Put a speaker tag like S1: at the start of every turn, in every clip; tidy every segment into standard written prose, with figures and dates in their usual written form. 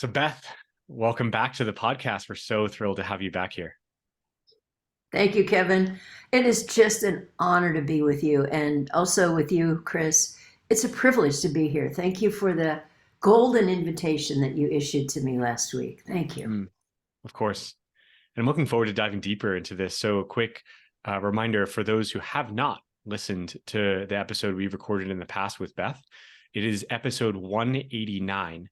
S1: So, Beth, welcome back to the podcast. We're so thrilled to have you back here.
S2: Thank you, Kevin. It is just an honor to be with you and also with you, Chris. It's a privilege to be here. Thank you for the golden invitation that you issued to me last week. Thank you.
S1: Mm, of course. And I'm looking forward to diving deeper into this. So, a quick reminder for those who have not listened to the episode we've recorded in the past with Beth, it is episode 189,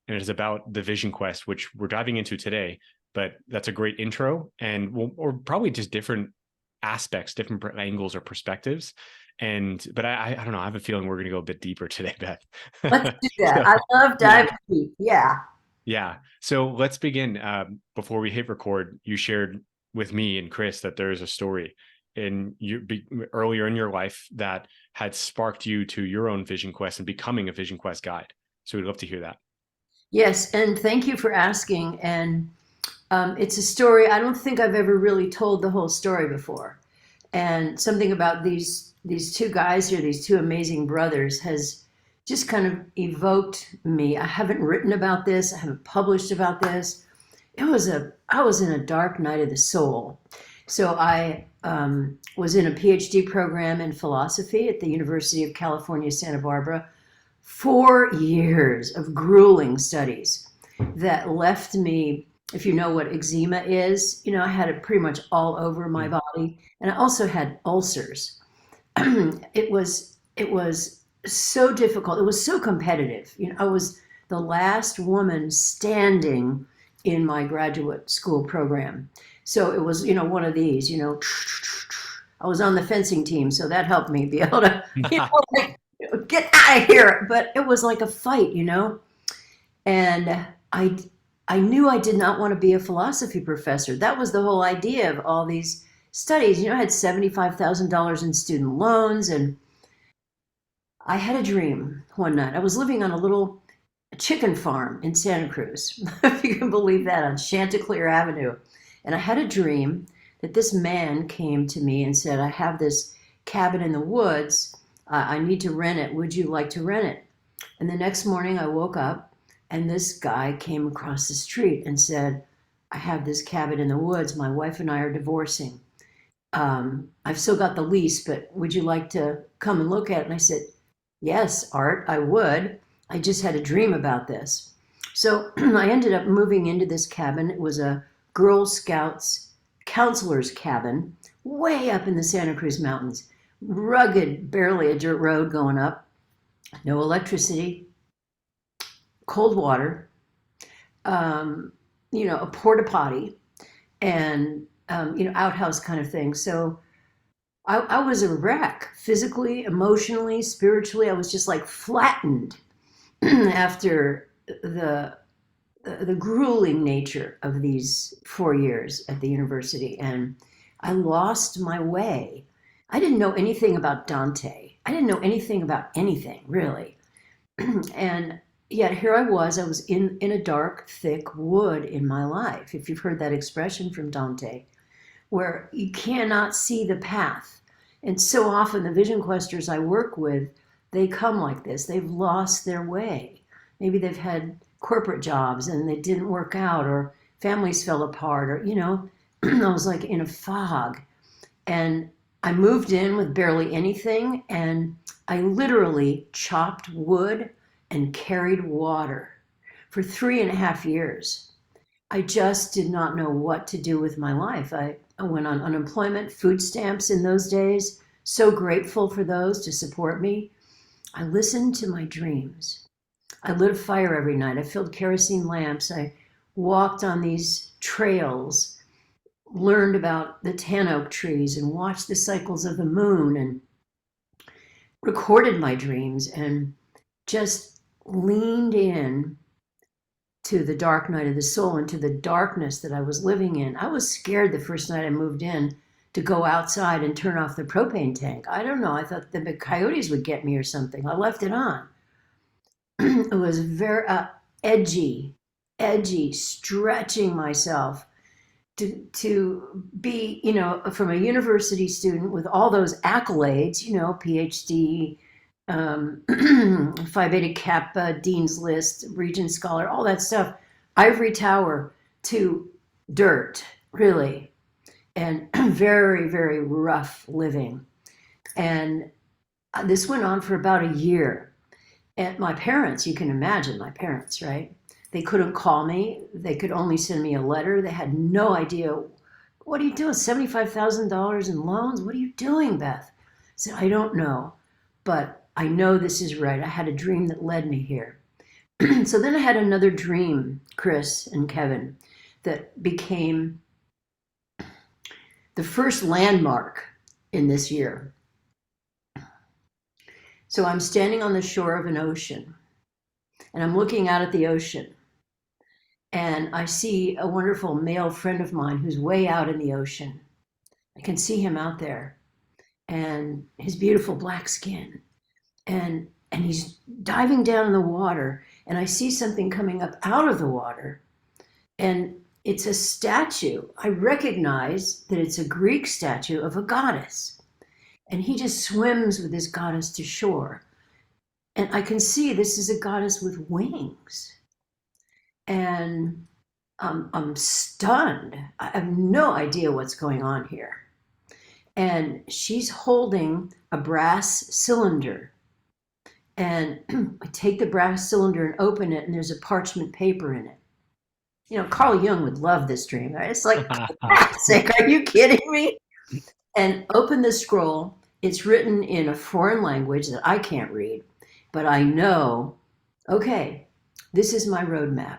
S1: and it is about the Vision Quest, which we're diving into today. But that's a great intro, and or probably just different aspects, different angles or perspectives. But I don't know. I have a feeling we're going to go a bit deeper today, Beth.
S2: Let's do that.
S1: So,
S2: I love
S1: yeah.
S2: diving deep. Yeah.
S1: Yeah. So let's begin. Before we hit record, you shared with me and Chris that there is a story earlier in your life that had sparked you to your own Vision Quest and becoming a Vision Quest guide. So we'd love to hear that.
S2: Yes. And thank you for asking. And it's a story. I don't think I've ever really told the whole story before. And something about these two guys here, these two amazing brothers, has just kind of evoked me. I haven't written about this. I haven't published about this. I was in a dark night of the soul. So I was in a PhD program in philosophy at the University of California, Santa Barbara. 4 years of grueling studies that left me, if you know what eczema is, I had it pretty much all over my
S1: Mm.
S2: body. And I also had ulcers. It was so difficult. It was so competitive. I was the last woman standing in my graduate school program. So it was, one of these, I was on the fencing team, so that helped me be able to, like, get out of here. But it was like a fight. And I knew I did not want to be a philosophy professor. That was the whole idea of all these studies. I had $75,000 in student loans, and I had a dream one night. I was living on a little chicken farm in Santa Cruz, if you can believe that, on Chanticleer Avenue. And I had a dream that this man came to me and said, I have this cabin in the woods. I need to rent it. Would you like to rent it? And the next morning I woke up and this guy came across the street and said, I have this cabin in the woods. My wife and I are divorcing. I've still got the lease, but would you like to come and look at it? And I said, yes, Art, I would. I just had a dream about this. So I ended up moving into this cabin. It was a Girl Scouts counselor's cabin way up in the Santa Cruz Mountains. Rugged, barely a dirt road going up, no electricity, cold water, a porta potty, and outhouse kind of thing. So I was a wreck, physically, emotionally, spiritually. I was just like flattened after the grueling nature of these 4 years at the university, and I lost my way. I didn't know anything about Dante. I didn't know anything about anything, really. And yet here I was in a dark, thick wood in my life, if you've heard that expression from Dante, where you cannot see the path. And so often the vision questers I work with, they come like this. They've lost their way. Maybe they've had corporate jobs and they didn't work out, or families fell apart, or, I was like in a fog. And I moved in with barely anything, and I literally chopped wood and carried water for 3.5 years. I just did not know what to do with my life. I went on unemployment, food stamps in those days, so grateful for those to support me. I listened to my dreams. I lit a fire every night. I filled kerosene lamps. I walked on these trails, learned about the tan oak trees, and watched the cycles of the moon, and recorded my dreams, and just leaned in to the dark night of the soul and to the darkness that I was living in. I was scared the first night I moved in to go outside and turn off the propane tank. I don't know. I thought the coyotes would get me or something. I left it on. It was very edgy, stretching myself to be, from a university student with all those accolades, PhD, Phi Beta Kappa, Dean's List, Regent Scholar, all that stuff, ivory tower to dirt, really, and very, very rough living. And this went on for about a year. And my parents, you can imagine my parents, right? They couldn't call me. They could only send me a letter. They had no idea. What are you doing? $75,000 in loans? What are you doing, Beth? I said, I don't know, but I know this is right. I had a dream that led me here. So then I had another dream, Chris and Kevin, that became the first landmark in this year. So I'm standing on the shore of an ocean and I'm looking out at the ocean and I see a wonderful male friend of mine who's way out in the ocean. I can see him out there and his beautiful black skin. And he's diving down in the water and I see something coming up out of the water and it's a statue. I recognize that it's a Greek statue of a goddess. And he just swims with this goddess to shore. And I can see this is a goddess with wings. And I'm stunned. I have no idea what's going on here. And she's holding a brass cylinder. And I take the brass cylinder and open it, and there's a parchment paper in it. You know, Carl Jung would love this dream. It's like, classic. Are you kidding me? And open the scroll. It's written in a foreign language that I can't read, but I know, okay, this is my roadmap.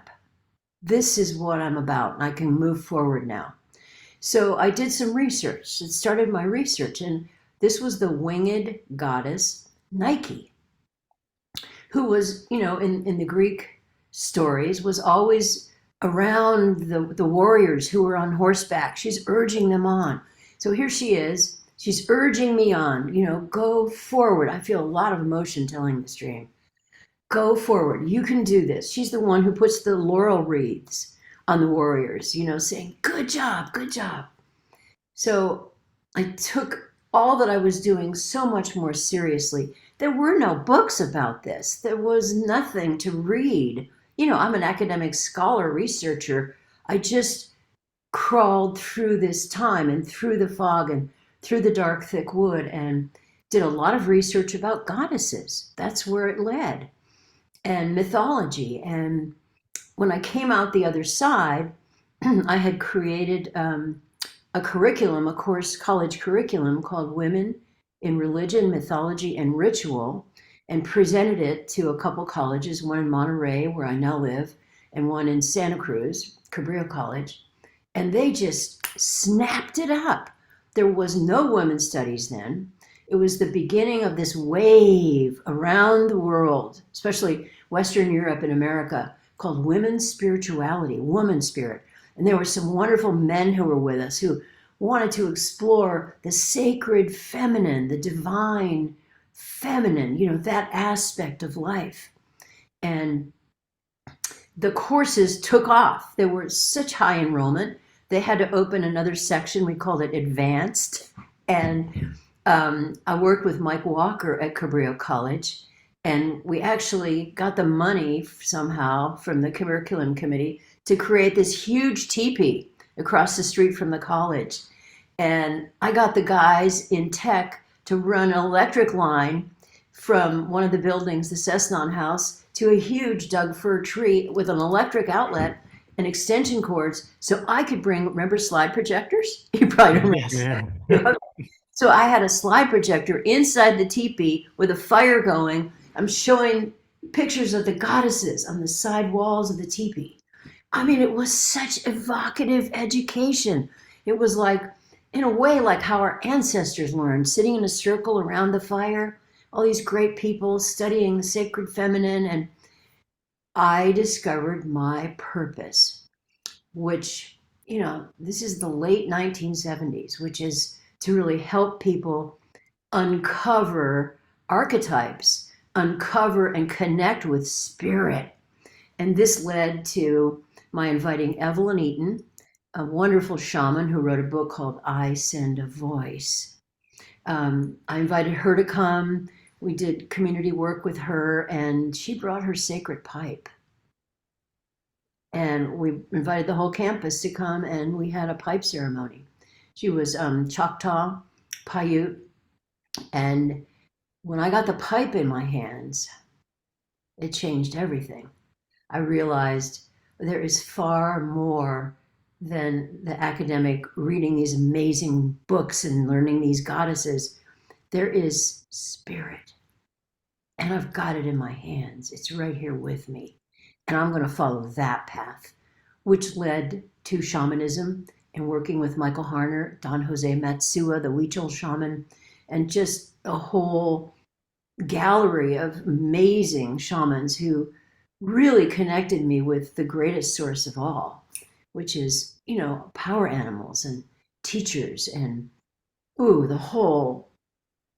S2: This is what I'm about, and I can move forward now. So I did some research. It started my research, and this was the winged goddess Nike, who was, you know, in the Greek stories, was always around the warriors who were on horseback. She's urging them on. So here she is. She's urging me on, you know, go forward. I feel a lot of emotion telling this dream. Go forward. You can do this. She's the one who puts the laurel wreaths on the warriors, you know, saying, good job, good job. So I took all that I was doing so much more seriously. There were no books about this. There was nothing to read. You know, I'm an academic scholar, researcher. I just crawled through this time and through the fog and through the dark, thick wood and did a lot of research about goddesses. That's where it led. And mythology. And when I came out the other side, I had created a curriculum, a course, college curriculum called Women in Religion, Mythology, and Ritual, and presented it to a couple colleges, one in Monterey, where I now live, and one in Santa Cruz, Cabrillo College. And they just snapped it up. There was no women's studies then. It was the beginning of this wave around the world, especially Western Europe and America, called women's spirituality, woman spirit. And there were some wonderful men who were with us who wanted to explore the sacred feminine, the divine feminine, you know, that aspect of life. And the courses took off. There was such high enrollment. They had to open another section. We called it advanced. And I worked with Mike Walker at Cabrillo College, and we actually got the money somehow from the curriculum committee to create this huge teepee across the street from the college. And I got the guys in tech to run an electric line from one of the buildings, the Cessnon House, to a huge Doug fir tree with an electric outlet and extension cords so I could bring, remember slide projectors? You probably don't remember.
S1: Yeah.
S2: So I had a slide projector inside the teepee with a fire going. I'm showing pictures of the goddesses on the side walls of the teepee. I mean, it was such evocative education. It was like, in a way, like how our ancestors learned, sitting in a circle around the fire, all these great people studying the sacred feminine. And I discovered my purpose, which, you know, this is the late 1970s, which is to really help people uncover archetypes, uncover and connect with spirit. And this led to my inviting Evelyn Eaton, a wonderful shaman who wrote a book called I Send a Voice. I invited her to come. We did community work with her, and she brought her sacred pipe. And we invited the whole campus to come, and we had a pipe ceremony. She was Choctaw, Paiute, and when I got the pipe in my hands, it changed everything. I realized there is far more than the academic reading these amazing books and learning these goddesses. There is spirit, and I've got it in my hands. It's right here with me. And I'm going to follow that path, which led to shamanism and working with Michael Harner, Don Jose Matsua, the Huichol shaman, and just a whole gallery of amazing shamans who really connected me with the greatest source of all, which is, power animals and teachers and, the whole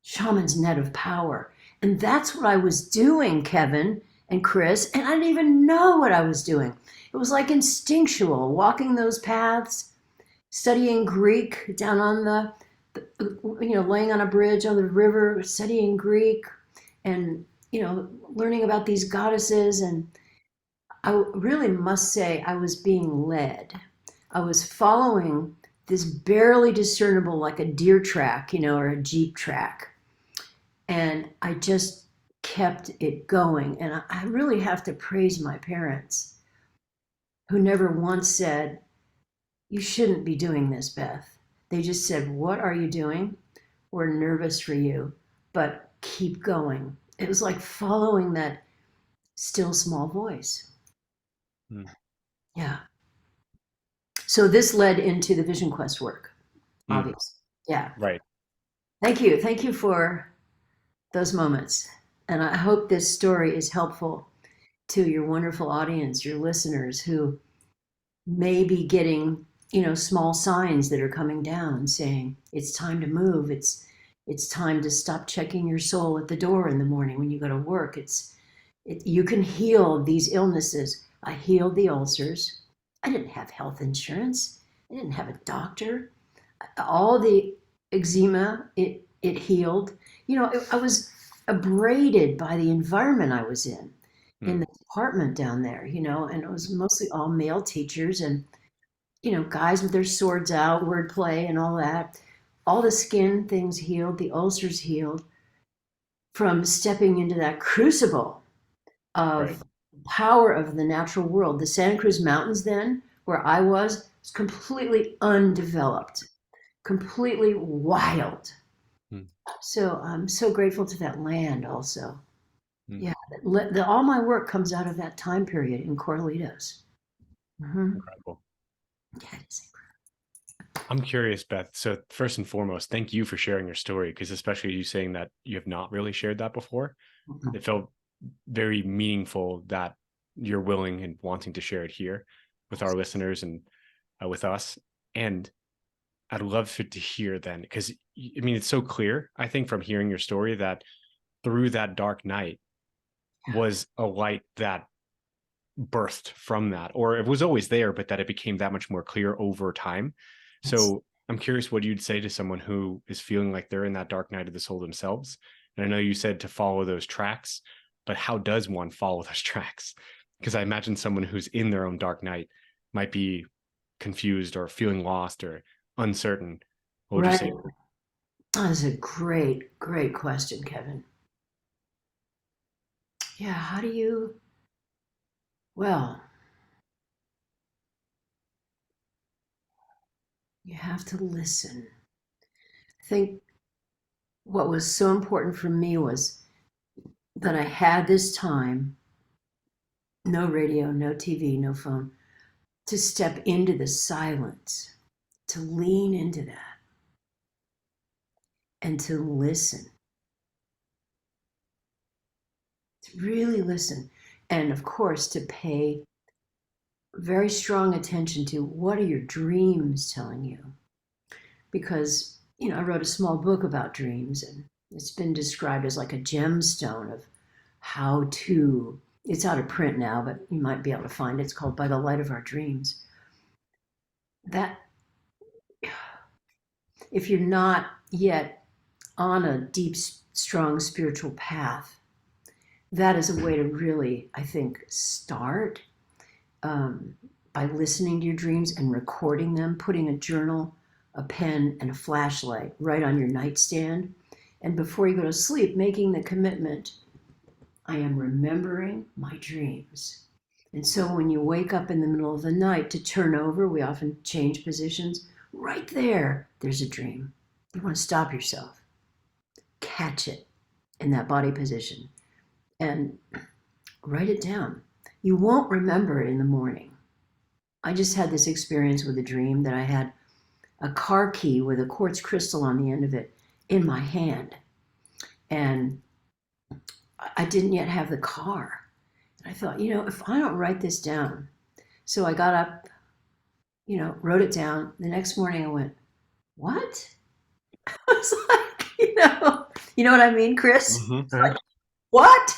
S2: shaman's net of power. And that's what I was doing, Kevin and Chris, and I didn't even know what I was doing. It was like instinctual, walking those paths, studying Greek down on laying on a bridge on the river, studying Greek, and learning about these goddesses. And I really must say I was being led. I was following this barely discernible, like a deer track, or a jeep track, and I just kept it going. And I really have to praise my parents, who never once said, "You shouldn't be doing this, Beth." They just said, "What are you doing? We're nervous for you, but keep going." It was like following that still small voice.
S1: Mm.
S2: Yeah. So this led into the Vision Quest work,
S1: Mm.
S2: obviously. Yeah.
S1: Right.
S2: Thank you. Thank you for those moments. And I hope this story is helpful to your wonderful audience, your listeners who may be getting, small signs that are coming down saying it's time to move. It's time to stop checking your soul at the door in the morning when you go to work. You can heal these illnesses. I healed the ulcers. I didn't have health insurance. I didn't have a doctor. All the eczema, it healed. I was abraded by the environment I was in the department down there, and it was mostly all male teachers and, guys with their swords out, wordplay and all that. All the skin things healed, the ulcers healed from stepping into that crucible
S1: Right.
S2: of power of the natural world. The Santa Cruz Mountains then, where I was completely undeveloped, completely wild.
S1: Mm.
S2: So I'm so grateful to that land also.
S1: Mm.
S2: Yeah, all my work comes out of that time period in Corralitos. Mm-hmm.
S1: Incredible.
S2: Yeah, it is incredible.
S1: I'm curious, Beth. So first and foremost, thank you for sharing your story, because especially you saying that you have not really shared that before,
S2: Mm-hmm.
S1: it felt very meaningful that you're willing and wanting to share it here with our listeners and with us. And I'd love to hear then, because I mean, it's so clear, I think, from hearing your story that through that dark night was a light that birthed from that, or it was always there, but that it became that much more clear over time. So I'm curious what you'd say to someone who is feeling like they're in that dark night of the soul themselves. And I know you said to follow those tracks, but how does one follow those tracks? Because I imagine someone who's in their own dark night might be confused or feeling lost or uncertain. What would you say?
S2: Right. That's a great, great question, Kevin. Yeah, how do you, well, you have to listen. I think what was so important for me was that I had this time, no radio, no TV, no phone, to step into the silence, to lean into that, and to listen, to really listen. And of course, to pay very strong attention to what are your dreams telling you. Because, I wrote a small book about dreams, and it's been described as like a gemstone of how to, it's out of print now, but you might be able to find it. It's called By the Light of Our Dreams. That, if you're not yet on a deep, strong spiritual path, that is a way to really, I think, start. um, by listening to your dreams and recording them, putting a journal, a pen, and a flashlight right on your nightstand. And before you go to sleep, making the commitment, I am remembering my dreams. And so when you wake up in the middle of the night to turn over, we often change positions. Right there, there's a dream. You want to stop yourself, catch it in that body position, and write it down. You won't remember it in the morning. I just had this experience with a dream that I had a car key with a quartz crystal on the end of it in my hand. And I didn't yet have the car. And I thought, if I don't write this down. So I got up, wrote it down. The next morning I went, what? I was like, you know what I mean, Chris?
S1: Mm-hmm.
S2: Like, what?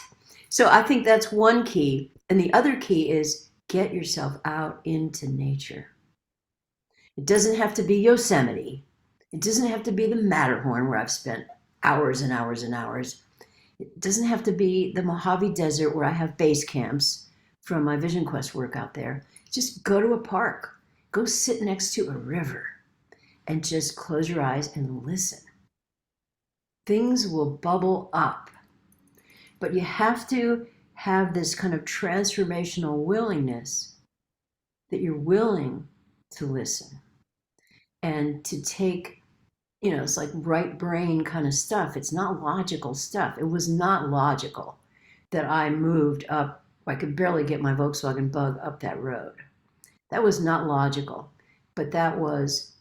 S2: So I think that's one key. And the other key is get yourself out into nature. It doesn't have to be Yosemite. It doesn't have to be the Matterhorn where I've spent hours and hours and hours. It doesn't have to be the Mojave Desert where I have base camps from my Vision Quest work out there. Just go to a park. Go sit next to a river and just close your eyes and listen. Things will bubble up. But you have to have this kind of transformational willingness that you're willing to listen and to take, it's like right brain kind of stuff. It's not logical stuff. It was not logical that I moved up. I could barely get my Volkswagen Bug up that road. That was not logical, but that was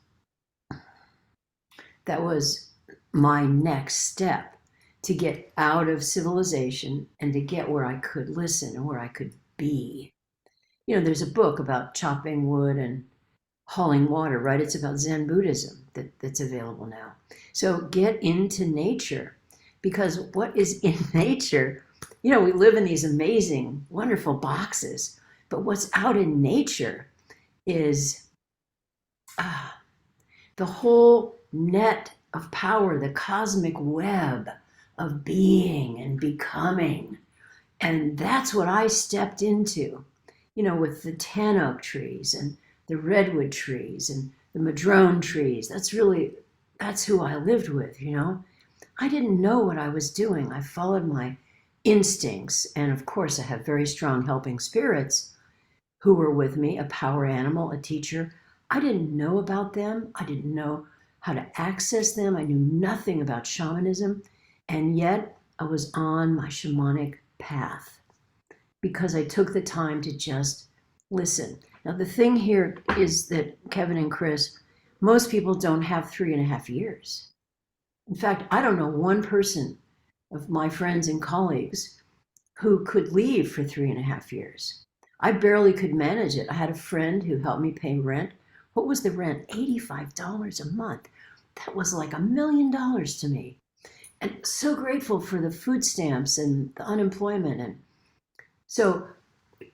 S2: my next step to get out of civilization and to get where I could listen and where I could be. There's a book about chopping wood and hauling water, right? It's about Zen Buddhism that's available now. So get into nature, because what is in nature, we live in these amazing, wonderful boxes, but what's out in nature is the whole net of power, the cosmic web of being and becoming. And that's what I stepped into, with the tan oak trees and the redwood trees and the madrone trees. That's who I lived with, I didn't know what I was doing. I followed my instincts. And of course, I have very strong helping spirits who were with me, a power animal, a teacher. I didn't know about them. I didn't know how to access them. I knew nothing about shamanism. And yet I was on my shamanic path because I took the time to just listen. Now, the thing here is that, Kevin and Chris, most people don't have 3.5 years. In fact, I don't know one person of my friends and colleagues who could leave for 3.5 years. I barely could manage it. I had a friend who helped me pay rent. What was the rent? $85 a month. That was like $1 million to me. And so grateful for the food stamps and the unemployment. And so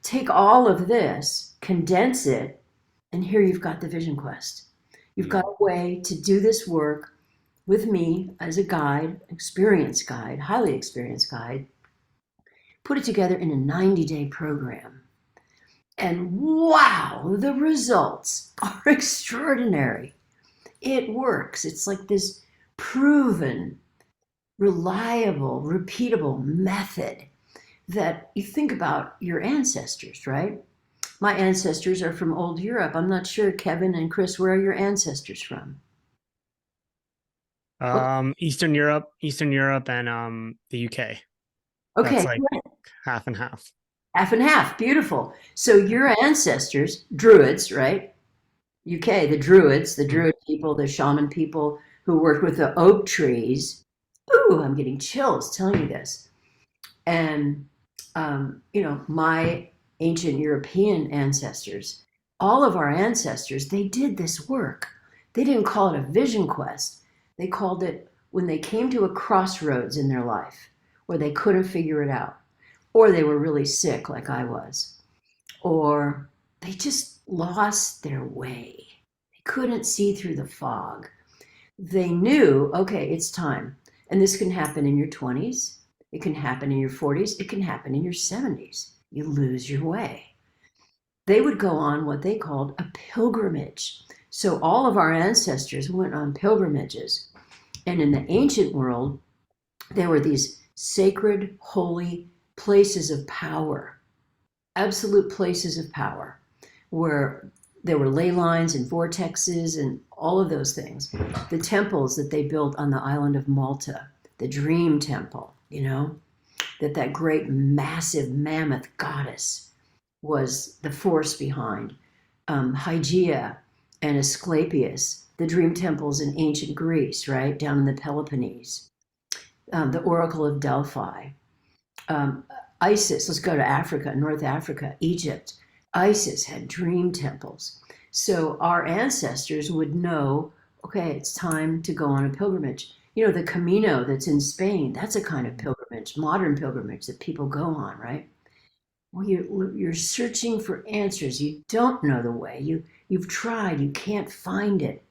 S2: take all of this, condense it, and here you've got the Vision Quest. You've got a way to do this work with me as a guide, experienced guide, highly experienced guide, put it together in a 90-day program. And wow, the results are extraordinary. It works. It's like this proven, reliable, repeatable method that you think about your ancestors, right? My ancestors are from old Europe. I'm not sure, Kevin and Chris, where are your ancestors from?
S1: Eastern Europe, and the UK.
S2: Okay,
S1: That's like half and half.
S2: half and half. Beautiful. So your ancestors, Druids, right? UK, the Druid people, the shaman people who worked with the oak trees. Ooh, I'm getting chills telling you this. And, my ancient European ancestors, all of our ancestors, they did this work. They didn't call it a vision quest. They called it when they came to a crossroads in their life where they couldn't figure it out, or they were really sick like I was, or they just lost their way. They couldn't see through the fog. They knew, okay, it's time. And this can happen in your 20s. It can happen in your 40s. It can happen in your 70s. You lose your way. they would go on what they called a pilgrimage. So all of our ancestors went on pilgrimages. And in the ancient world, there were these sacred, holy places of power, absolute places of power, where there were ley lines and vortexes and all of those things. The temples that they built on the island of Malta, the Dream Temple, that great massive mammoth goddess was the force behind. Hygeia and Asclepius, the dream temples in ancient Greece, right, down in the Peloponnese. The Oracle of Delphi. Um, Isis, let's go to Africa, North Africa, Egypt. Isis had dream temples. So our ancestors would know, okay, it's time to go on a pilgrimage. The Camino that's in Spain, that's a kind of pilgrimage, modern pilgrimage that people go on, right? Well, you're searching for answers. You don't know the way. You've tried, you can't find it.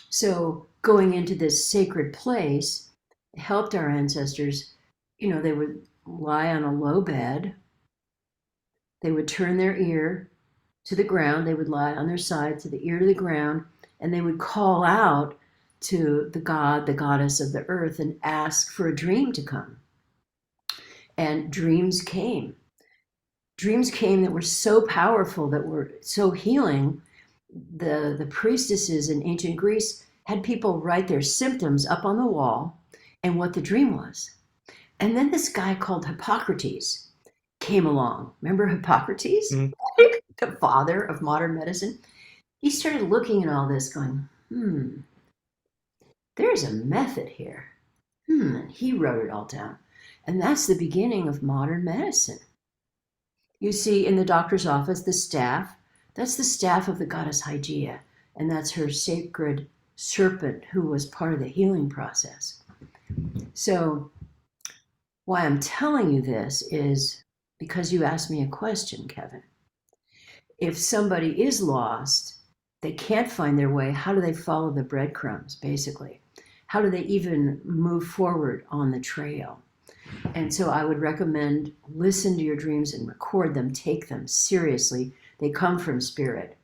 S2: So going into this sacred place helped our ancestors. They would lie on a low bed. They would turn their ear to the ground. They would lie on their side to the ear to the ground, and they would call out to the god, the goddess of the earth, and ask for a dream to come. And dreams came. Dreams came that were so powerful, that were so healing. The priestesses in ancient Greece had people write their symptoms up on the wall and what the dream was. And then this guy called Hippocrates came along. Remember Hippocrates?
S1: Mm.
S2: The father of modern medicine? He started looking at all this going, there's a method here. And he wrote it all down. And that's the beginning of modern medicine. You see in the doctor's office, the staff, that's the staff of the goddess Hygeia, and that's her sacred serpent who was part of the healing process. So why I'm telling you this is because you asked me a question, Kevin. If somebody is lost, they can't find their way, how do they follow the breadcrumbs, basically? How do they even move forward on the trail? And so I would recommend listen to your dreams and record them, take them seriously. They come from spirit.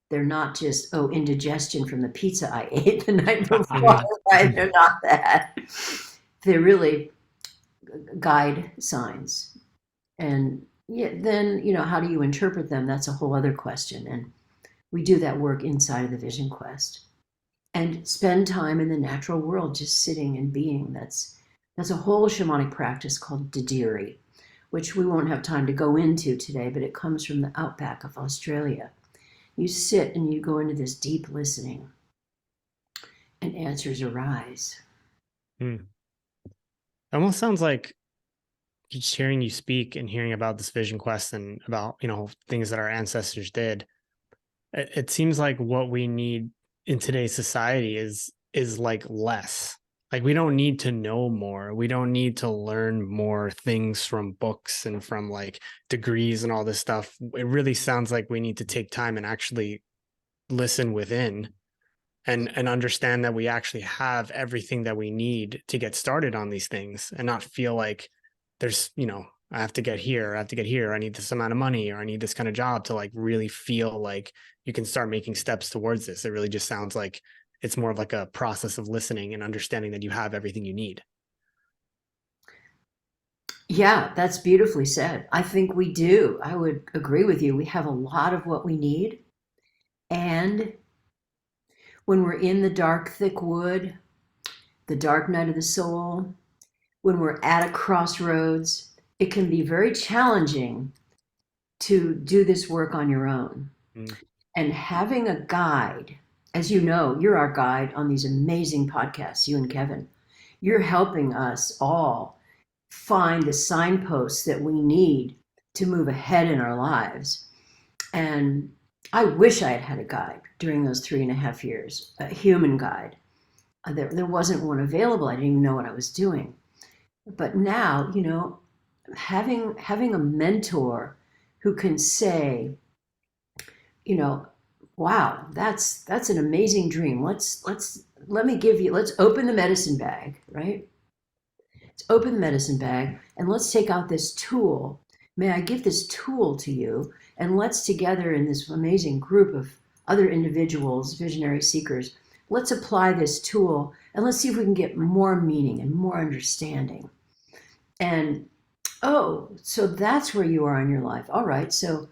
S2: They're not just, indigestion from the pizza I ate the night before, right? They're not that. They're really guide signs. And then, how do you interpret them? That's a whole other question. And we do that work inside of the Vision Quest. And spend time in the natural world, just sitting and being. That's a whole shamanic practice called Dadiri, which we won't have time to go into today, but it comes from the outback of Australia. You sit and you go into this deep listening, and answers arise.
S1: Almost sounds like just hearing you speak and hearing about this vision quest and about, things that our ancestors did. It seems like what we need in today's society is like less. Like, we don't need to know more. We don't need to learn more things from books and from like degrees and all this stuff. It really sounds like we need to take time and actually listen within and understand that we actually have everything that we need to get started on these things, and not feel like there's, I have to get here, I need this amount of money, or I need this kind of job to like really feel like you can start making steps towards this. It really just sounds like it's more of like a process of listening and understanding that you have everything you need.
S2: Yeah, that's beautifully said. I think we do. I would agree with you. We have a lot of what we need. And when we're in the dark, thick wood, the dark night of the soul, when we're at a crossroads, it can be very challenging to do this work on your own. And having a guide, as you know, you're our guide on these amazing podcasts, you and Kevin. You're helping us all find the signposts that we need to move ahead in our lives. And I wish I had had a guide during those 3.5 years, a human guide. There wasn't one available. I didn't even know what I was doing. But now, having a mentor who can say, wow, that's an amazing dream. Let's open the medicine bag, right? Let's open the medicine bag and let's take out this tool may I give this tool to you, and let's together in this amazing group of other individuals, visionary seekers, let's apply this tool and let's see if we can get more meaning and more understanding. And oh, so that's where you are in your life. All right, so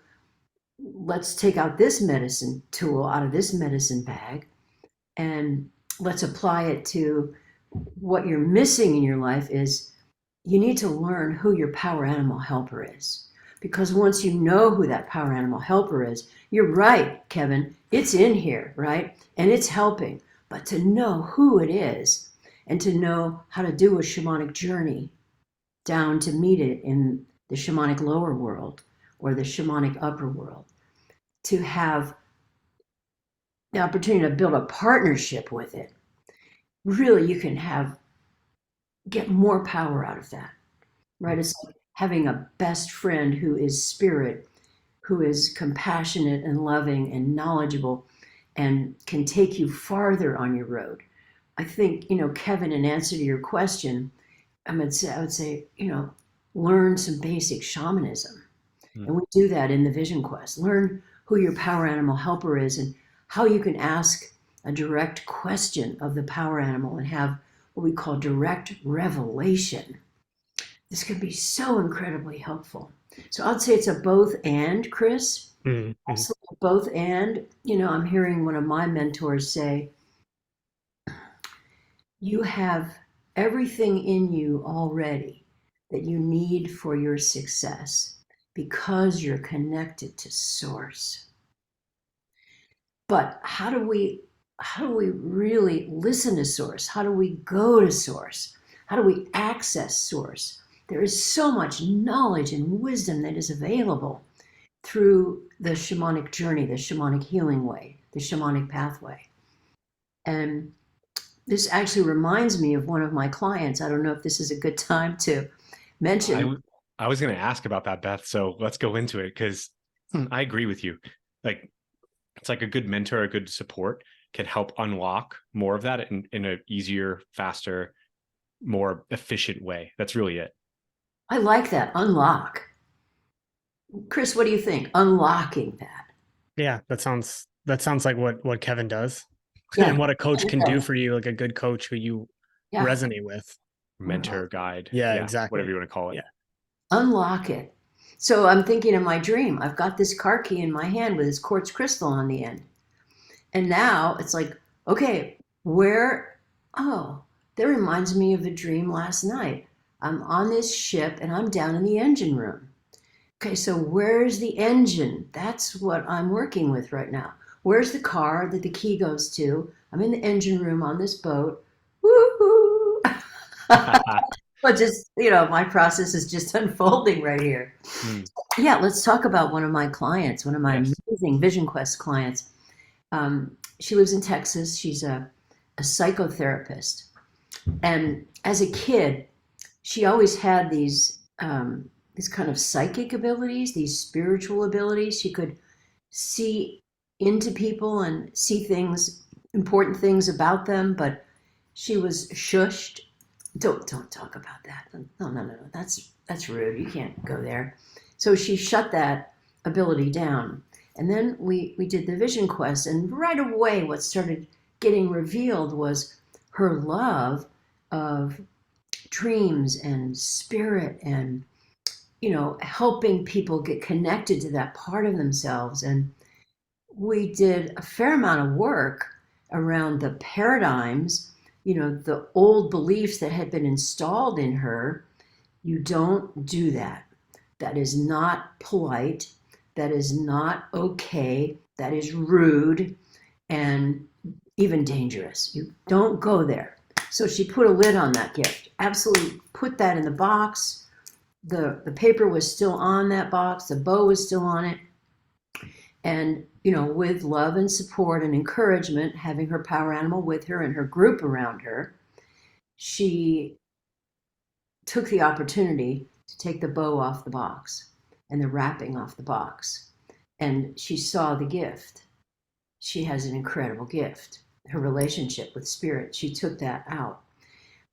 S2: let's take out this medicine tool out of this medicine bag and let's apply it to what you're missing in your life is you need to learn who your power animal helper is. Because once you know who that power animal helper is, you're right, Kevin, it's in here, right? And it's helping. But to know who it is and to know how to do a shamanic journey down to meet it in the shamanic lower world or the shamanic upper world, to have the opportunity to build a partnership with it, really you can get more power out of that, right? It's like having a best friend who is spirit, who is compassionate and loving and knowledgeable and can take you farther on your road. I think, Kevin, in answer to your question, I would say, learn some basic shamanism. And we do that in the Vision Quest. Learn who your power animal helper is and how you can ask a direct question of the power animal and have what we call direct revelation. This can be so incredibly helpful. So I'd say it's a both and, Chris. Absolutely both and. I'm hearing one of my mentors say, you have everything in you already that you need for your success because you're connected to source. But how do we really listen to source? How do we go to source? How do we access source? There is so much knowledge and wisdom that is available through the shamanic journey, the shamanic healing way, the shamanic pathway. And this actually reminds me of one of my clients. I don't know if this is a good time to mention.
S1: I was going to ask about that, Beth. So let's go into it because I agree with you. Like, it's like a good mentor, a good support can help unlock more of that in an easier, faster, more efficient way. That's really it.
S2: I like that. Unlock. Chris, what do you think? Unlocking that.
S3: Yeah, that sounds like what Kevin does. Yeah. And what a coach can do for you, like a good coach who you resonate with.
S1: Mentor, guide.
S3: Yeah, exactly.
S1: Whatever you want to call it.
S3: Yeah.
S2: Unlock it. So I'm thinking of my dream. I've got this car key in my hand with this quartz crystal on the end. And now it's like, okay, that reminds me of a dream last night. I'm on this ship and I'm down in the engine room. Okay, so where's the engine? That's what I'm working with right now. Where's the car that the key goes to? I'm in the engine room on this boat. Woo-hoo! But just, my process is just unfolding right here. Yeah, let's talk about one of my clients, one of my amazing Vision Quest clients. She lives in Texas. She's a psychotherapist. And as a kid, she always had these kind of psychic abilities, these spiritual abilities. She could see into people and see important things about them, but she was shushed. Don't talk about that. No. That's rude. You can't go there. So she shut that ability down. And then we did the Vision Quest, and right away what started getting revealed was her love of dreams and spirit and, helping people get connected to that part of themselves. And we did a fair amount of work around the paradigms, the old beliefs that had been installed in her. You don't do that. That is not polite. That is not okay. That is rude and even dangerous. You don't go there. So she put a lid on that gift. Absolutely put that in the box. The paper was still on that box. The bow was still on it. And, with love and support and encouragement, having her power animal with her and her group around her, she took the opportunity to take the bow off the box and the wrapping off the box. And she saw the gift. She has an incredible gift, her relationship with spirit. She took that out.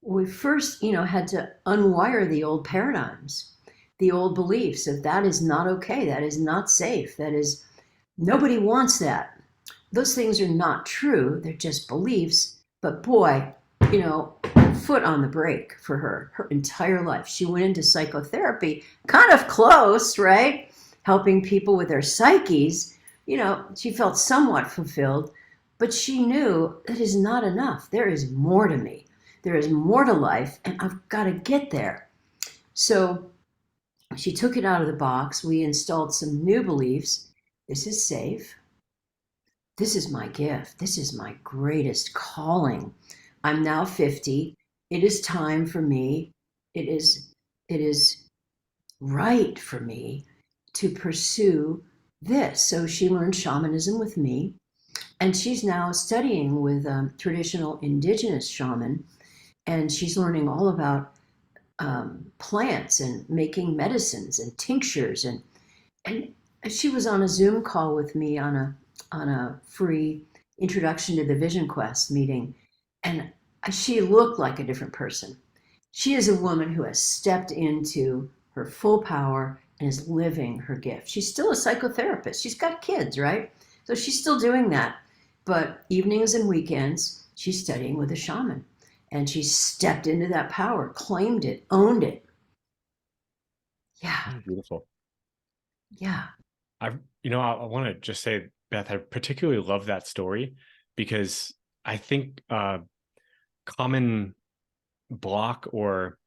S2: We first, had to unwire the old paradigms. the old beliefs of that is not okay, that is not safe, that is, nobody wants that. Those things are not true, they're just beliefs. But boy, foot on the brake for her entire life. She went into psychotherapy, kind of close, right? Helping people with their psyches. She felt somewhat fulfilled, but she knew that is not enough. There is more to me. There is more to life, and I've got to get there. So she took it out of the box. We installed some new beliefs. This is safe. This is my gift. This is my greatest calling. I'm now 50. It is time for me. It is right for me to pursue this. So she learned shamanism with me, and she's now studying with traditional indigenous shaman, and she's learning all about plants and making medicines and tinctures, and she was on a Zoom call with me on a free introduction to the Vision Quest meeting, and she looked like a different person. She is a woman who has stepped into her full power and is living her gift. She's still a psychotherapist. She's got kids, right? So she's still doing that. But evenings and weekends, she's studying with a shaman. And she stepped into that power, claimed it, owned it. Yeah.
S1: Beautiful.
S2: Yeah.
S1: I want to just say, Beth, I particularly love that story because I think common block or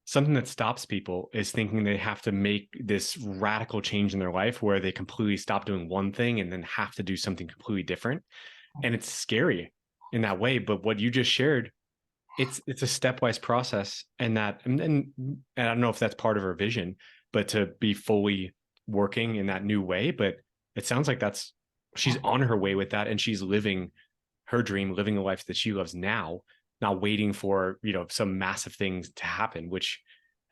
S1: something that stops people is thinking they have to make this radical change in their life where they completely stop doing one thing and then have to do something completely different. And it's scary in that way. But what you just shared, it's a stepwise process, and I don't know if that's part of her vision, but to be fully working in that new way. But it sounds like she's on her way with that, and she's living her dream, living the life that she loves now, not waiting for some massive things to happen, which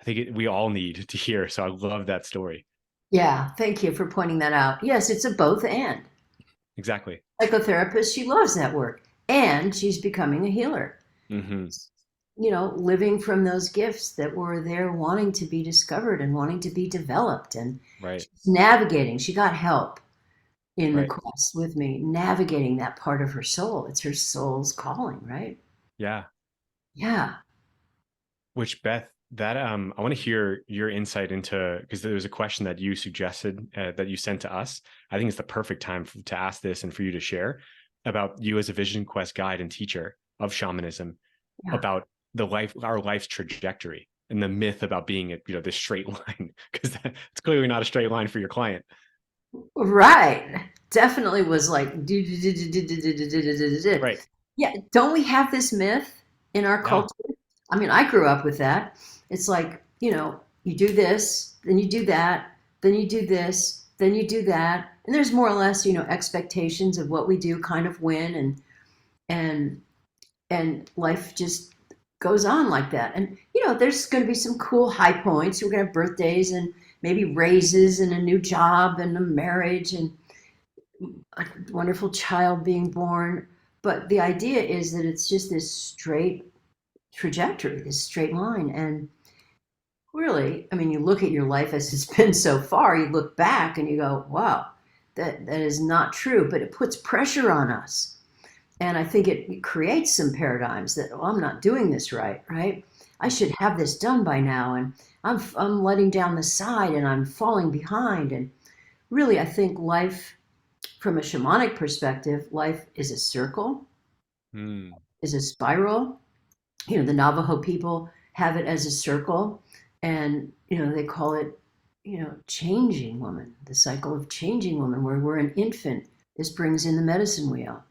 S1: I think we all need to hear. So I love that story.
S2: Yeah, thank you for pointing that out. Yes, it's a both and.
S1: Exactly.
S2: Psychotherapist, she loves that work, and she's becoming a healer.
S1: Mm-hmm.
S2: Living from those gifts that were there, wanting to be discovered and wanting to be developed, and
S1: right.
S2: She's navigating. She got help in the quest with me, navigating that part of her soul. It's her soul's calling, right?
S1: Yeah.
S2: Yeah.
S1: Which, Beth, that I want to hear your insight into, because there was a question that you suggested that you sent to us. I think it's the perfect time to ask this and for you to share about you as a Vision Quest guide and teacher of shamanism, about our life's trajectory and the myth about being this straight line, because it's clearly not a straight line for your client.
S2: Right. Definitely was like,
S1: right.
S2: Yeah. Don't we have this myth in our culture? I mean, I grew up with that. It's like, you do this, then you do that, then you do this, then you do that. And there's more or less, expectations of what we do kind of win, and life just goes on like that. And, there's going to be some cool high points. We're going to have birthdays and maybe raises and a new job and a marriage and a wonderful child being born. But the idea is that it's just this straight trajectory, this straight line. And really, I mean, you look at your life as it's been so far, you look back and you go, wow, that is not true, but it puts pressure on us. And I think it creates some paradigms that, I'm not doing this right? I should have this done by now, and I'm letting down the side, and I'm falling behind. And really, I think life, from a shamanic perspective, life is a circle, is a spiral. The Navajo people have it as a circle, and they call it, changing woman, the cycle of changing woman, where we're an infant. This brings in the medicine wheel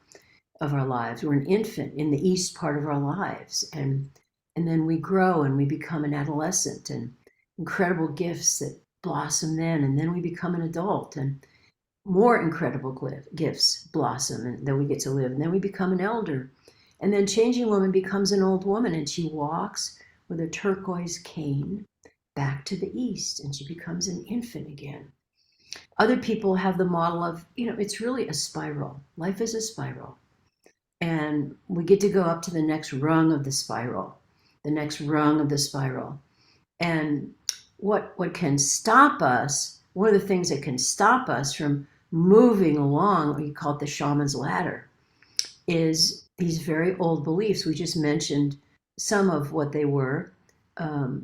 S2: of our lives. We're an infant in the east part of our lives, and then we grow and we become an adolescent, and incredible gifts that blossom then, and then we become an adult, and more incredible gifts blossom, and then we get to live, and then we become an elder, and then changing woman becomes an old woman, and she walks with a turquoise cane back to the east, and she becomes an infant again. Other people have the model of, it's really a spiral. Life is a spiral. And we get to go up to the next rung of the spiral, the next rung of the spiral. And what can stop us, one of the things that can stop us from moving along, we call it the shaman's ladder, is these very old beliefs. We just mentioned some of what they were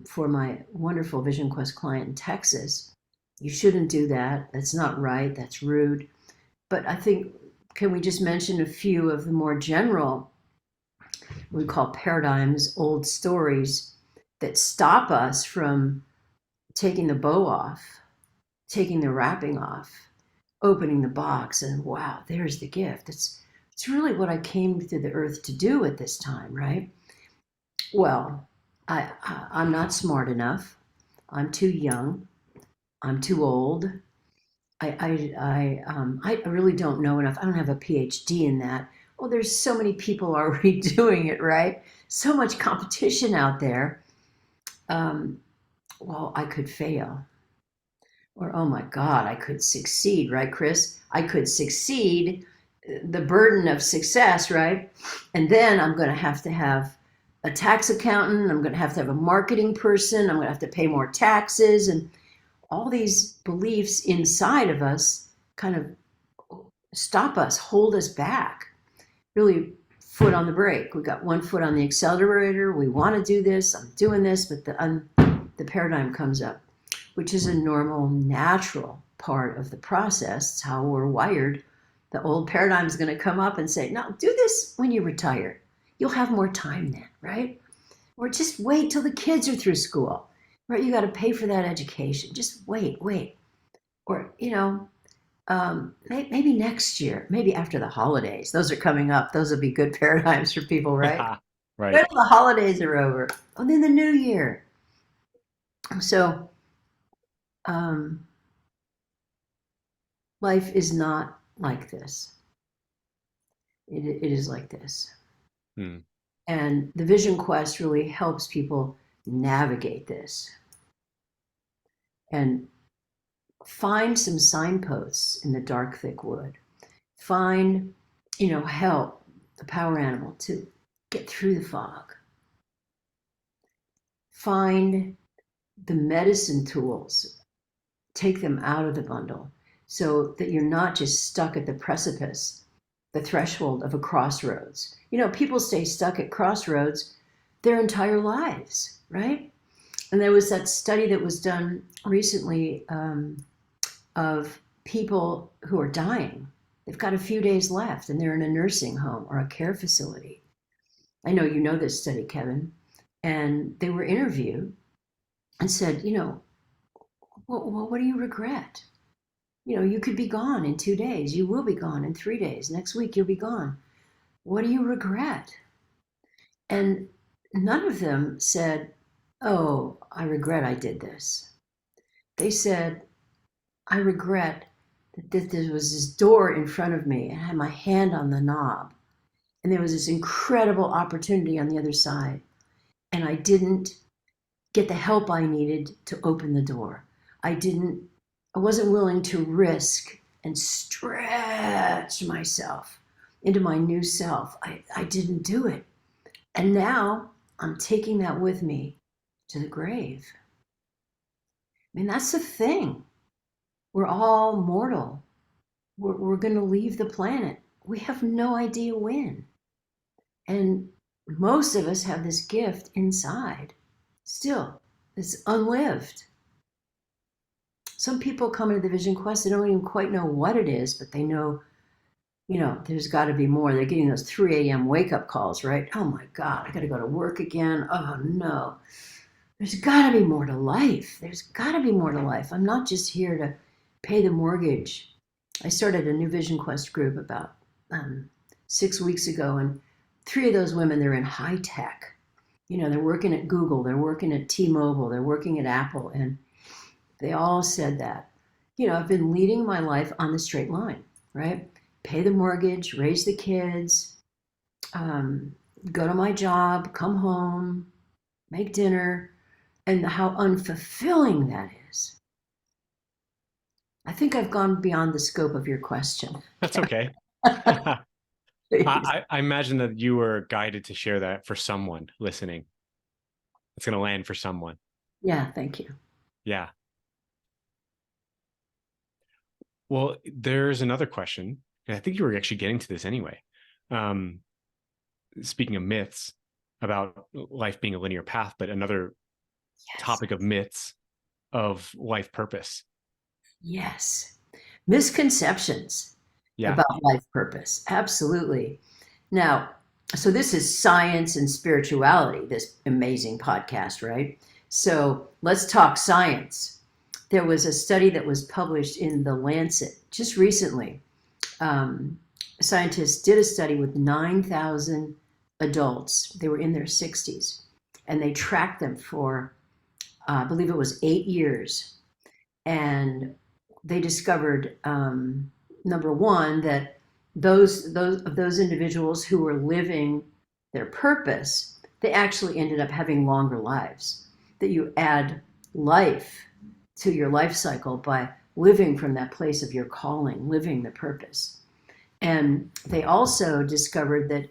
S2: for my wonderful Vision Quest client in Texas. You shouldn't do that. That's not right. That's rude. But I think, can we just mention a few of the more general, we call paradigms, old stories that stop us from taking the bow off, taking the wrapping off, opening the box, and wow, there's the gift. It's really what I came to the earth to do at this time, right? Well, I'm not smart enough. I'm too young. I'm too old. I really don't know enough. I don't have a PhD in that. Well, there's so many people already doing it, right? So much competition out there. Well, I could fail. Or, oh my God, I could succeed, right, Chris? I could succeed, the burden of success, right? And then I'm going to have a tax accountant. I'm going to have a marketing person. I'm going to have to pay more taxes. And all these beliefs inside of us kind of stop us, hold us back, really foot on the brake. We got one foot on the accelerator. We want to do this. I'm doing this, but the paradigm comes up, which is a normal, natural part of the process. It's how we're wired. The old paradigm is going to come up and say, no, do this when you retire. You'll have more time then, right? Or just wait till the kids are through school, right? You got to pay for that education. Just wait. Or, maybe next year, maybe after the holidays. Those are coming up. Those will be good paradigms for people, right?
S1: Right.
S2: Wait till the holidays are over. And then the new year. So, life is not like this. It is like this. And the Vision Quest really helps people navigate this and find some signposts in the dark, thick wood. Find, help, the power animal, to get through the fog. Find the medicine tools, take them out of the bundle so that you're not just stuck at the precipice, the threshold of a crossroads. People stay stuck at crossroads their entire lives, right? And there was that study that was done recently of people who are dying. They've got a few days left and they're in a nursing home or a care facility. I know you know this study, Kevin. And they were interviewed and said, well, what do you regret? You could be gone in 2 days. You will be gone in 3 days. Next week, you'll be gone. What do you regret? And none of them said, oh, I regret I did this. They said, I regret that there was this door in front of me and I had my hand on the knob. And there was this incredible opportunity on the other side. And I didn't get the help I needed to open the door. I wasn't willing to risk and stretch myself into my new self. I didn't do it. And now I'm taking that with me to the grave. I mean, that's the thing. We're all mortal. We're going to leave the planet. We have no idea when. And most of us have this gift inside still. It's unlived. Some people come into the Vision Quest, they don't even quite know what it is, but they know, there's got to be more. They're getting those 3 a.m. wake-up calls, right? Oh my God, I got to go to work again. Oh no. There's got to be more to life. There's got to be more to life. I'm not just here to pay the mortgage. I started a new Vision Quest group about 6 weeks ago, and 3 of those women, they're in high tech. They're working at Google, they're working at T-Mobile, they're working at Apple, and they all said that. I've been leading my life on the straight line, right? Pay the mortgage, raise the kids, go to my job, come home, make dinner, and how unfulfilling that is. I think I've gone beyond the scope of your question.
S1: That's okay. I imagine that you were guided to share that for someone listening. It's going to land for someone.
S2: Yeah, thank you.
S1: Yeah. Well, there's another question, and I think you were actually getting to this anyway. Um, Speaking of myths about life being a linear path, but another topic of myths of life purpose.
S2: Yes. Misconceptions about life purpose. Absolutely. Now, so this is science and spirituality, this amazing podcast, right? So let's talk science. There was a study that was published in The Lancet just recently. Scientists did a study with 9,000 adults. They were in their 60s, and they tracked them for, I believe it was 8 years. And they discovered, number one, that those individuals who were living their purpose, they actually ended up having longer lives. That you add life to your life cycle by living from that place of your calling, living the purpose. And they also discovered that,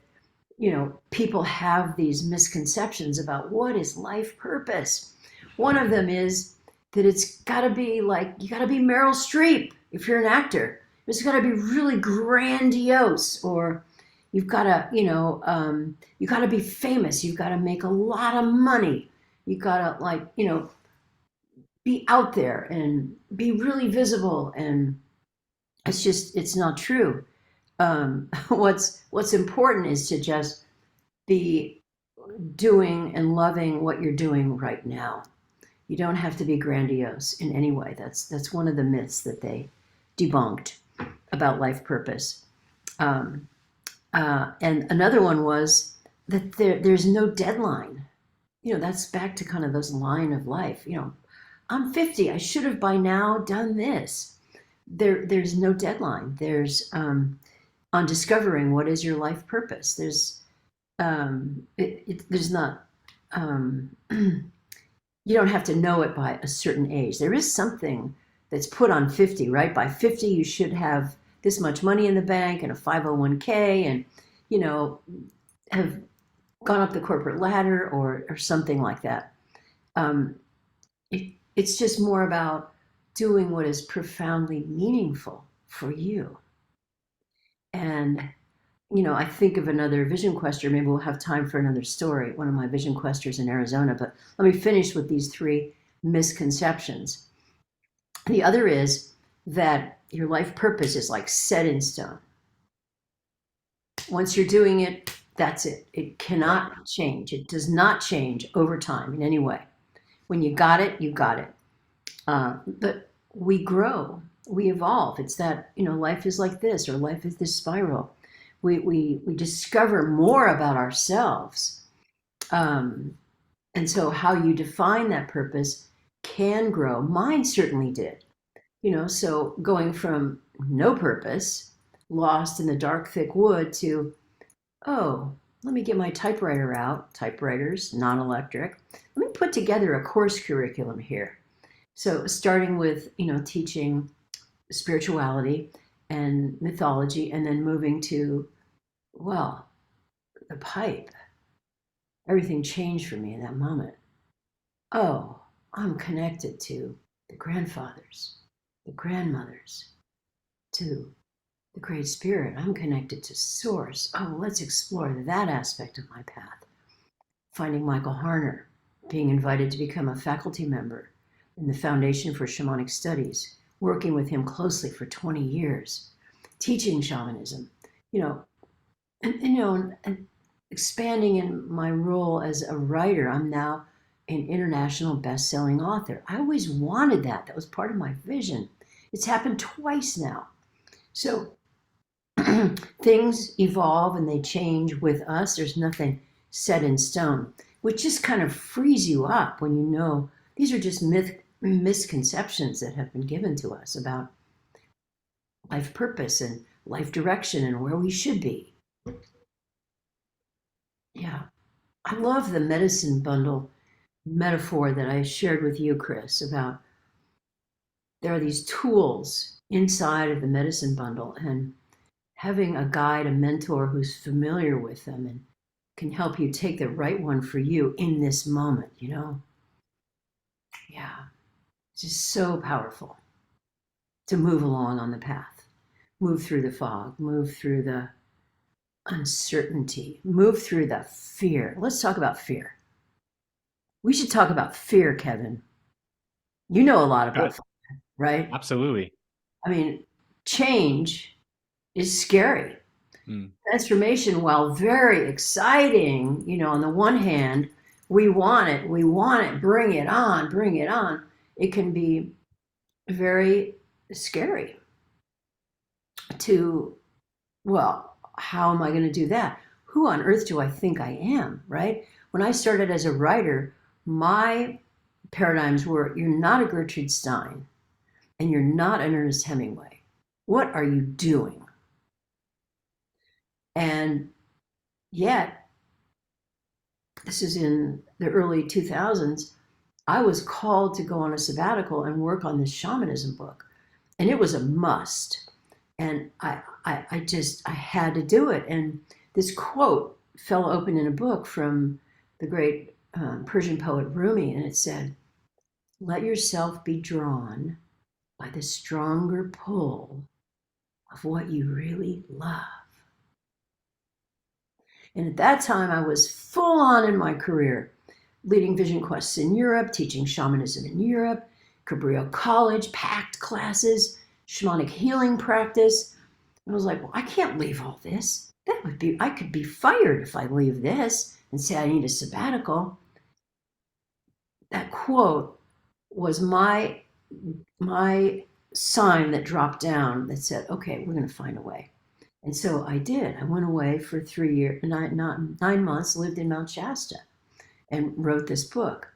S2: people have these misconceptions about what is life purpose. One of them is that it's got to be like, you got to be Meryl Streep if you're an actor. It's got to be really grandiose, or you've got to, you got to be famous. You've got to make a lot of money. You got to be out there and be really visible. And it's not true. What's important is to just be doing and loving what you're doing right now. You don't have to be grandiose in any way. That's one of the myths that they debunked about life purpose. And another one was that there's no deadline. That's back to kind of those line of life. I'm 50. I should have by now done this. There's no deadline. There's on discovering what is your life purpose. There's not. You don't have to know it by a certain age. There is something that's put on 50, right? By 50, you should have this much money in the bank and a 501k, and have gone up the corporate ladder or something like that. It's just more about doing what is profoundly meaningful for you. And I think of another vision quester. Maybe we'll have time for another story. One of my vision questers in Arizona. But let me finish with these 3 misconceptions. The other is that your life purpose is like set in stone. Once you're doing it, that's it. It cannot change. It does not change over time in any way. When you got it, you got it. But we grow, we evolve. It's that, life is like this, or life is this spiral. We discover more about ourselves. And so how you define that purpose can grow. Mine certainly did. So going from no purpose, lost in the dark, thick wood, to, oh, let me get my typewriter out, typewriters, non-electric. Let me put together a course curriculum here. So starting with, teaching spirituality and mythology, and then moving to, well, the pipe. Everything changed for me in that moment. Oh, I'm connected to the grandfathers, the grandmothers, to the Great Spirit. I'm connected to Source. Oh, let's explore that aspect of my path. Finding Michael Harner, being invited to become a faculty member in the Foundation for Shamanic Studies, working with him closely for 20 years, teaching shamanism, and expanding in my role as a writer. I'm now an international best-selling author. I always wanted that. That was part of my vision. It's happened twice now. So things evolve and they change with us. There's nothing set in stone, which just kind of frees you up when you know these are just misconceptions that have been given to us about life purpose and life direction and where we should be. Yeah. I love the medicine bundle metaphor that I shared with you, Chris, about there are these tools inside of the medicine bundle, and having a guide, a mentor who's familiar with them and can help you take the right one for you in this moment, Yeah. It's just so powerful to move along on the path, move through the fog, move through the uncertainty, move through the fear. Let's talk about fear. We should talk about fear, Kevin. You know a lot about fear, right?
S1: Absolutely.
S2: I mean, change is scary. Transformation, while very exciting, on the one hand, we want it, bring it on, bring it on. It can be very scary to, well, how am I going to do that? Who on earth do I think I am, right? When I started as a writer, my paradigms were, you're not a Gertrude Stein and you're not an Ernest Hemingway. What are you doing? And yet, this is in the early 2000s, I was called to go on a sabbatical and work on this shamanism book. And it was a must. And I had to do it. And this quote fell open in a book from the great Persian poet Rumi. And it said, let yourself be drawn by the stronger pull of what you really love. And at that time, I was full on in my career, leading vision quests in Europe, teaching shamanism in Europe, Cabrillo College, packed classes, shamanic healing practice. I was like, well, I can't leave all this. I could be fired if I leave this and say I need a sabbatical. That quote was my sign that dropped down that said, okay, we're going to find a way. And so I did. I went away for 3 years, 9 months, lived in Mount Shasta and wrote this book.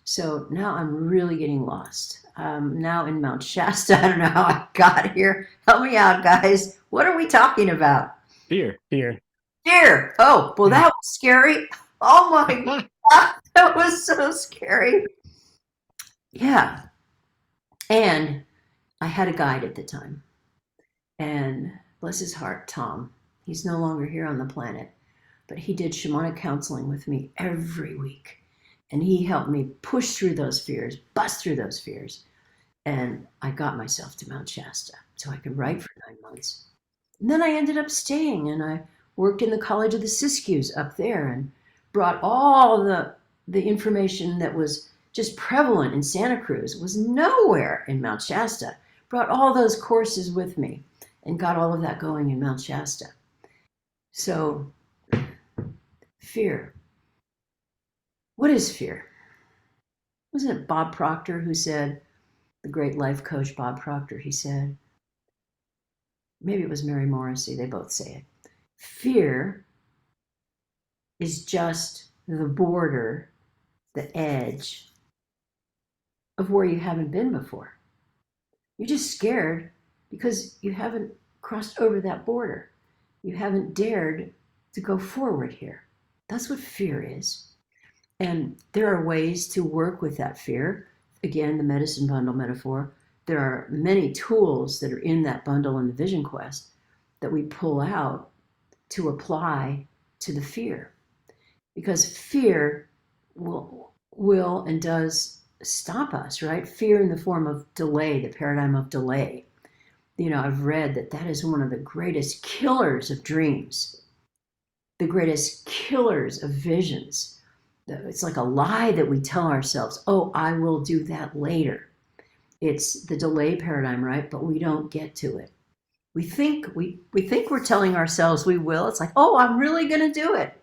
S2: So now I'm really getting lost. Now in Mount Shasta, I don't know how I got here. Help me out, guys. What are we talking about?
S1: Fear.
S2: Oh, well, that was scary. Oh my God, that was so scary. Yeah. And I had a guide at the time. And bless his heart, Tom. He's no longer here on the planet. But he did shamanic counseling with me every week. And he helped me push through those fears, bust through those fears. And I got myself to Mount Shasta so I could write for 9 months. And then I ended up staying and I worked in the College of the Siskiyous up there and brought all the information that was just prevalent in Santa Cruz, was nowhere in Mount Shasta. Brought all those courses with me and got all of that going in Mount Shasta. So, fear. What is fear? Wasn't it Bob Proctor who said, the great life coach Bob Proctor, he said, maybe it was Mary Morrissey, they both say it. Fear is just the border, the edge of where you haven't been before. You're just scared because you haven't crossed over that border. You haven't dared to go forward here. That's what fear is. And there are ways to work with that fear. Again, the medicine bundle metaphor. There are many tools that are in that bundle in the Vision Quest that we pull out to apply to the fear. Because fear will and does stop us, right? Fear in the form of delay, the paradigm of delay. I've read that is one of the greatest killers of dreams, the greatest killers of visions. It's like a lie that we tell ourselves, oh, I will do that later. It's the delay paradigm, right? But we don't get to it. We think we're telling ourselves we will. It's like, oh, I'm really going to do it.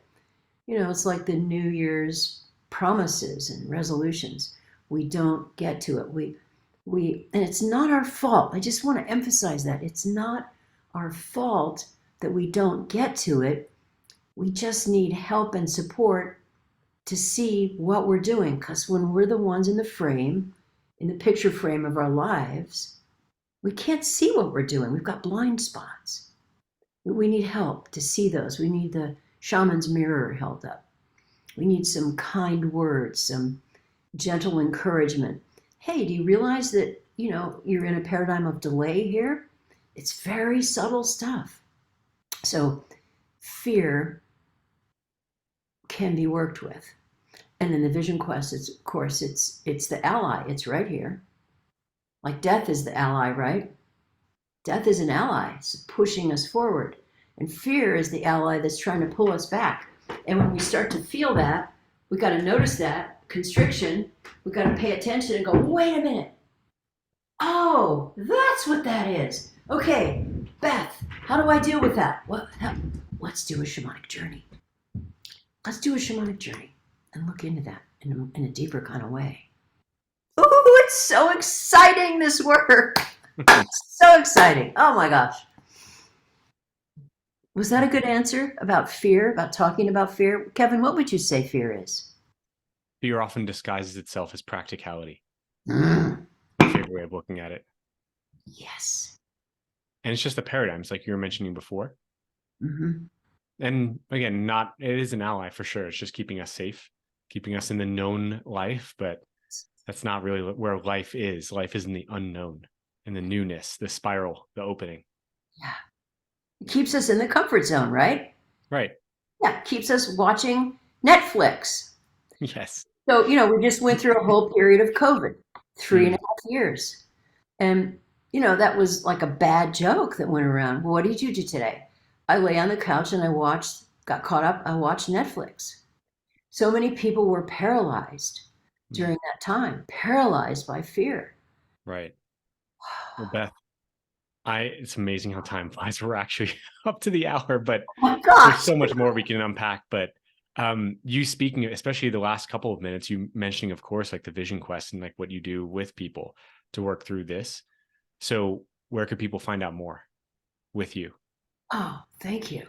S2: It's like the New Year's promises and resolutions. We don't get to it. And it's not our fault. I just want to emphasize that. It's not our fault that we don't get to it. We just need help and support to see what we're doing. Because when we're the ones in the frame, in the picture frame of our lives, we can't see what we're doing. We've got blind spots. We need help to see those. We need the shaman's mirror held up. We need some kind words, some gentle encouragement. Hey, do you realize that, you're in a paradigm of delay here? It's very subtle stuff. So fear can be worked with. And in the Vision Quest, it's the ally. It's right here. Like death is the ally, right? Death is an ally, it's pushing us forward. And fear is the ally that's trying to pull us back. And when we start to feel that, we got to notice that constriction. We got to pay attention and go, wait a minute. Oh, that's what that is. Okay, Beth, how do I deal with that? Let's do a shamanic journey. Let's do a shamanic journey and look into that in a deeper kind of way. Ooh, it's so exciting, this work. So exciting. Oh my gosh. Was that a good answer about fear, about talking about fear? Kevin, what would you say fear is?
S1: Fear often disguises itself as practicality.
S2: Mm.
S1: My favorite way of looking at it.
S2: Yes.
S1: And it's just the paradigms like you were mentioning before.
S2: Mm-hmm.
S1: And again, it is an ally for sure. It's just keeping us safe, keeping us in the known life, but that's not really where life is. Life is in the unknown, in the newness, the spiral, the opening.
S2: Yeah. It keeps us in the comfort zone, right?
S1: Right.
S2: Yeah. Keeps us watching Netflix.
S1: Yes.
S2: So, we just went through a whole period of COVID, 3.5 years. And, that was like a bad joke that went around. Well, what did you do today? I lay on the couch and got caught up. I watched Netflix. So many people were paralyzed during that time, paralyzed by fear.
S1: Right. Well, Beth, it's amazing how time flies. We're actually up to the hour, but
S2: oh my gosh,
S1: there's so much more we can unpack. But you speaking, especially the last couple of minutes, you mentioning, of course, like the vision quest and like what you do with people to work through this. So where could people find out more with you?
S2: Oh, thank you.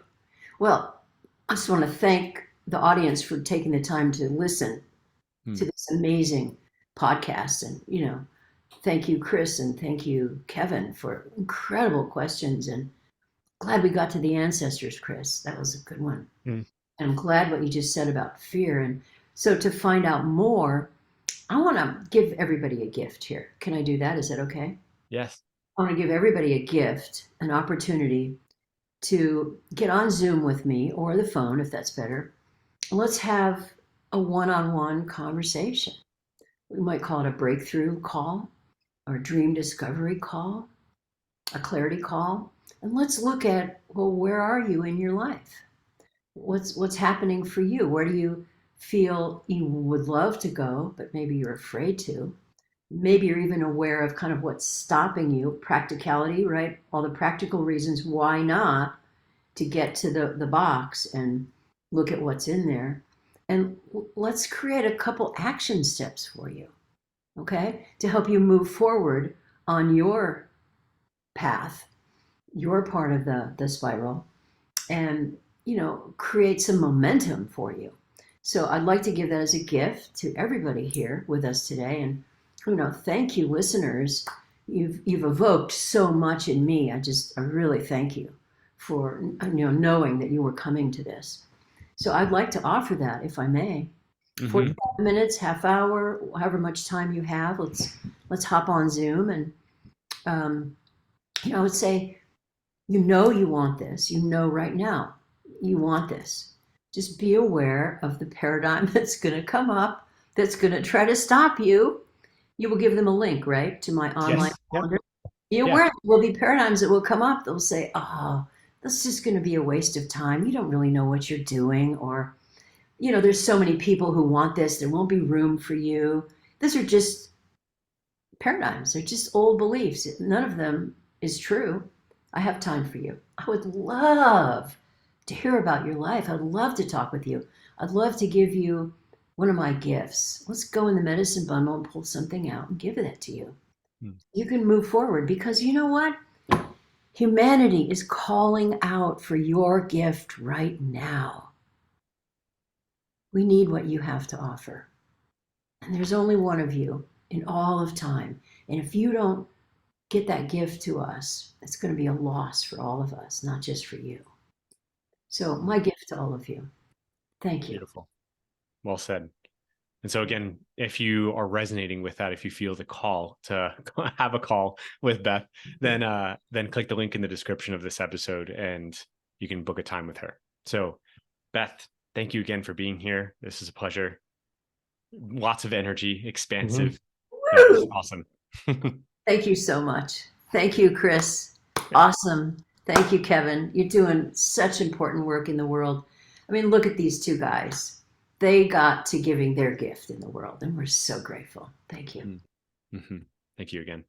S2: Well, I just want to thank the audience for taking the time to listen to this amazing podcast. And, thank you, Chris, and thank you, Kevin, for incredible questions. And glad we got to the ancestors, Chris. That was a good one. And I'm glad what you just said about fear. And so to find out more, I want to give everybody a gift here. Can I do that? Is that okay?
S1: Yes.
S2: I want to give everybody a gift, an opportunity to get on Zoom with me or the phone, if that's better. Let's have a one-on-one conversation. We might call it a breakthrough call or a dream discovery call, a clarity call. And let's look at, well, where are you in your life? What's happening for you? Where do you feel you would love to go, but maybe you're afraid to? Maybe you're even aware of kind of what's stopping you, practicality, right? All the practical reasons why not to get to the box and look at what's in there. And let's create a couple action steps for you, okay? To help you move forward on your path, your part of the spiral, and, create some momentum for you. So I'd like to give that as a gift to everybody here with us today. And, thank you, listeners. You've evoked so much in me. I really thank you for, knowing that you were coming to this. So I'd like to offer that, if I may. 45 minutes, half hour, however much time you have. Let's hop on Zoom and, I would say, you want this. Right now you want this. Just be aware of the paradigm that's going to come up, that's going to try to stop you. You will give them a link, right, to my online calendar. Yep. Be aware there will be paradigms that will come up. They'll say, oh, that's just going to be a waste of time. You don't really know what you're doing. Or, there's so many people who want this. There won't be room for you. These are just paradigms. They're just old beliefs. None of them is true. I have time for you. I would love to hear about your life. I'd love to talk with you. I'd love to give you one of my gifts. Let's go in the medicine bundle and pull something out and give that to you. You can move forward because you know what? Humanity is calling out for your gift right now. We need what you have to offer. And there's only one of you in all of time. And if you don't get that gift to us, it's going to be a loss for all of us, not just for you. So my gift to all of you. Thank you.
S1: Beautiful. Well said. And so again, if you are resonating with that, if you feel the call to have a call with Beth, then click the link in the description of this episode and you can book a time with her. So Beth, thank you again for being here. This is a pleasure. Lots of energy, expansive. That was awesome.
S2: Thank you so much. Thank you, Chris.
S1: Yeah.
S2: Awesome. Thank you, Kevin. You're doing such important work in the world. I mean, look at these two guys. They got to giving their gift in the world, and we're so grateful. Thank you.
S1: Mm-hmm. Thank you again.